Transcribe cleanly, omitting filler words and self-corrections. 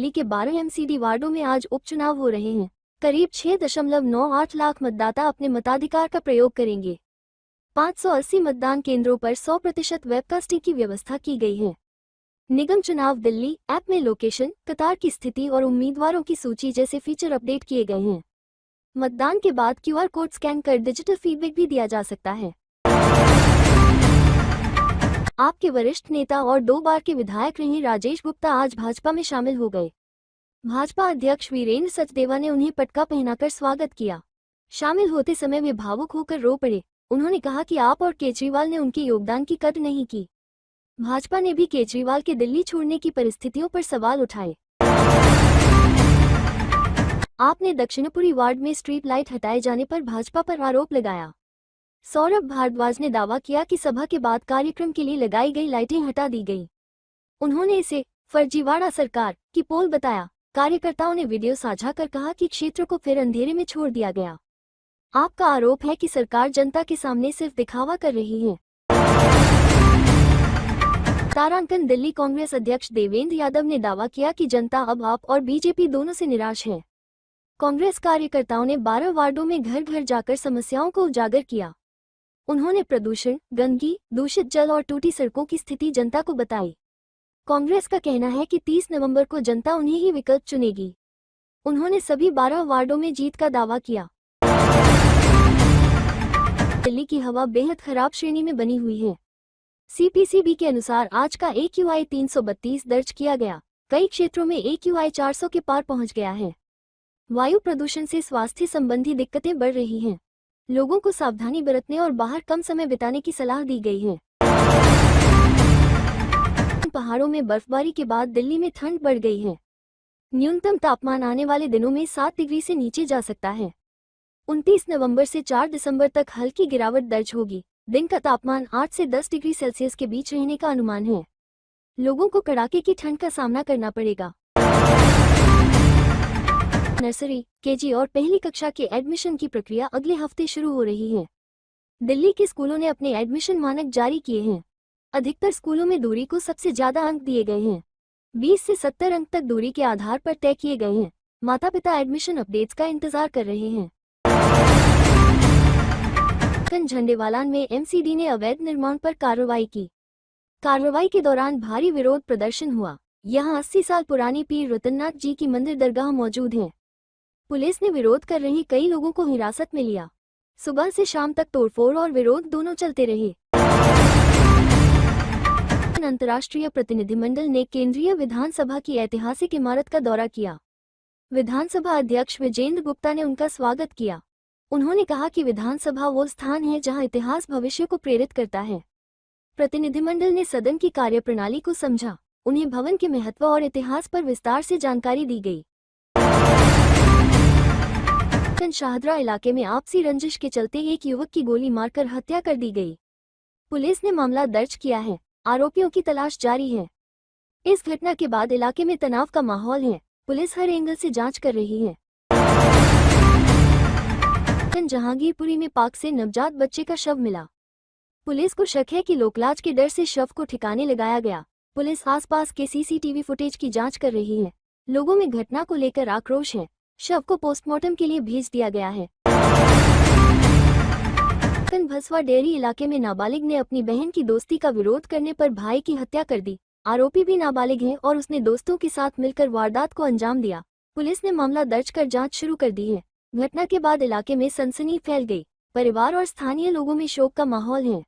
दिल्ली के 12 एमसीडी वार्डों में आज उपचुनाव हो रहे हैं। करीब 6.98 लाख मतदाता अपने मताधिकार का प्रयोग करेंगे। 580 मतदान केंद्रों पर 100% वेबकास्टिंग की व्यवस्था की गई है। निगम चुनाव दिल्ली ऐप में लोकेशन, कतार की स्थिति और उम्मीदवारों की सूची जैसे फीचर अपडेट किए गए हैं। मतदान के बाद क्यूआर कोड स्कैन कर डिजिटल फीडबैक भी दिया जा सकता है। आपके वरिष्ठ नेता और 2 बार के विधायक रहे राजेश गुप्ता आज भाजपा में शामिल हो गए। भाजपा अध्यक्ष वीरेंद्र सचदेवा ने उन्हें पटका पहनाकर स्वागत किया। शामिल होते समय वे भावुक होकर रो पड़े। उन्होंने कहा कि आप और केजरीवाल ने उनके योगदान की कद्र नहीं की। भाजपा ने भी केजरीवाल के दिल्ली छोड़ने की परिस्थितियों पर सवाल उठाए। आपने दक्षिणपुरी वार्ड में स्ट्रीट लाइट हटाए जाने पर भाजपा पर आरोप लगाया। सौरभ भारद्वाज ने दावा किया कि सभा के बाद कार्यक्रम के लिए लगाई गई लाइटें हटा दी गई। उन्होंने इसे फर्जीवाड़ा सरकार की पोल बताया। कार्यकर्ताओं ने वीडियो साझा कर कहा कि क्षेत्र को फिर अंधेरे में छोड़ दिया गया। आपका आरोप है कि सरकार जनता के सामने सिर्फ दिखावा कर रही है। तारांकन दिल्ली कांग्रेस अध्यक्ष देवेंद्र यादव ने दावा किया कि जनता अब आप और बीजेपी दोनों से निराश है। कांग्रेस कार्यकर्ताओं ने 12 वार्डों में घर घर जाकर समस्याओं को उजागर किया। उन्होंने प्रदूषण, गंदगी, दूषित जल और टूटी सड़कों की स्थिति जनता को बताई। कांग्रेस का कहना है कि 30 नवंबर को जनता उन्हें ही विकल्प चुनेगी। उन्होंने सभी 12 वार्डों में जीत का दावा किया। दिल्ली की हवा बेहद खराब श्रेणी में बनी हुई है। सीपीसीबी के अनुसार आज का AQI 332 दर्ज किया गया। कई क्षेत्रों में AQI 400 के पार पहुंच गया है। वायु प्रदूषण से स्वास्थ्य संबंधी दिक्कतें बढ़ रही हैं। लोगों को सावधानी बरतने और बाहर कम समय बिताने की सलाह दी गई है। पहाड़ों में बर्फबारी के बाद दिल्ली में ठंड बढ़ गई है। न्यूनतम तापमान आने वाले दिनों में 7 डिग्री से नीचे जा सकता है। 29 नवंबर से 4 दिसंबर तक हल्की गिरावट दर्ज होगी। दिन का तापमान 8 से 10 डिग्री सेल्सियस के बीच रहने का अनुमान है। लोगों को कड़ाके की ठंड का सामना करना पड़ेगा। नर्सरी, केजी और पहली कक्षा के एडमिशन की प्रक्रिया अगले हफ्ते शुरू हो रही है। दिल्ली के स्कूलों ने अपने एडमिशन मानक जारी किए हैं। अधिकतर स्कूलों में दूरी को सबसे ज्यादा अंक दिए गए हैं। 20 से 70 अंक तक दूरी के आधार पर तय किए गए हैं। माता पिता एडमिशन अपडेट्स का इंतजार कर रहे हैं। झंडेवालान में एमसीडी ने अवैध निर्माण पर कार्रवाई की। कार्रवाई के दौरान भारी विरोध प्रदर्शन हुआ। यहां 80 साल पुरानी पीर रतननाथ जी की मंदिर दरगाह मौजूद है। पुलिस ने विरोध कर रहे कई लोगों को हिरासत में लिया। सुबह से शाम तक तोड़फोड़ और विरोध दोनों चलते रहे। अंतर्राष्ट्रीय प्रतिनिधिमंडल ने केंद्रीय विधानसभा की ऐतिहासिक इमारत का दौरा किया। विधानसभा अध्यक्ष विजेंद्र गुप्ता ने उनका स्वागत किया। उन्होंने कहा कि विधानसभा वो स्थान है जहां इतिहास भविष्य को प्रेरित करता है। प्रतिनिधिमंडल ने सदन की कार्यप्रणाली को समझा। उन्हें भवन के महत्व और इतिहास पर विस्तार से जानकारी दी गई। शाहदरा इलाके में आपसी रंजिश के चलते एक युवक की गोली मारकर हत्या कर दी गई। पुलिस ने मामला दर्ज किया है। आरोपियों की तलाश जारी है। इस घटना के बाद इलाके में तनाव का माहौल है। पुलिस हर एंगल से जांच कर रही है। जहांगीरपुरी में पाक से नवजात बच्चे का शव मिला। पुलिस को शक है कि लोकलाज के डर से शव को ठिकाने लगाया गया। पुलिस आसपास के सीसीटीवी फुटेज की जांच कर रही है। लोगों में घटना को लेकर आक्रोश है। शव को पोस्टमार्टम के लिए भेज दिया गया है। भसवा डेयरी इलाके में नाबालिग ने अपनी बहन की दोस्ती का विरोध करने पर भाई की हत्या कर दी। आरोपी भी नाबालिग है और उसने दोस्तों के साथ मिलकर वारदात को अंजाम दिया। पुलिस ने मामला दर्ज कर जांच शुरू कर दी है। घटना के बाद इलाके में सनसनी फैल गई। परिवार और स्थानीय लोगों में शोक का माहौल है।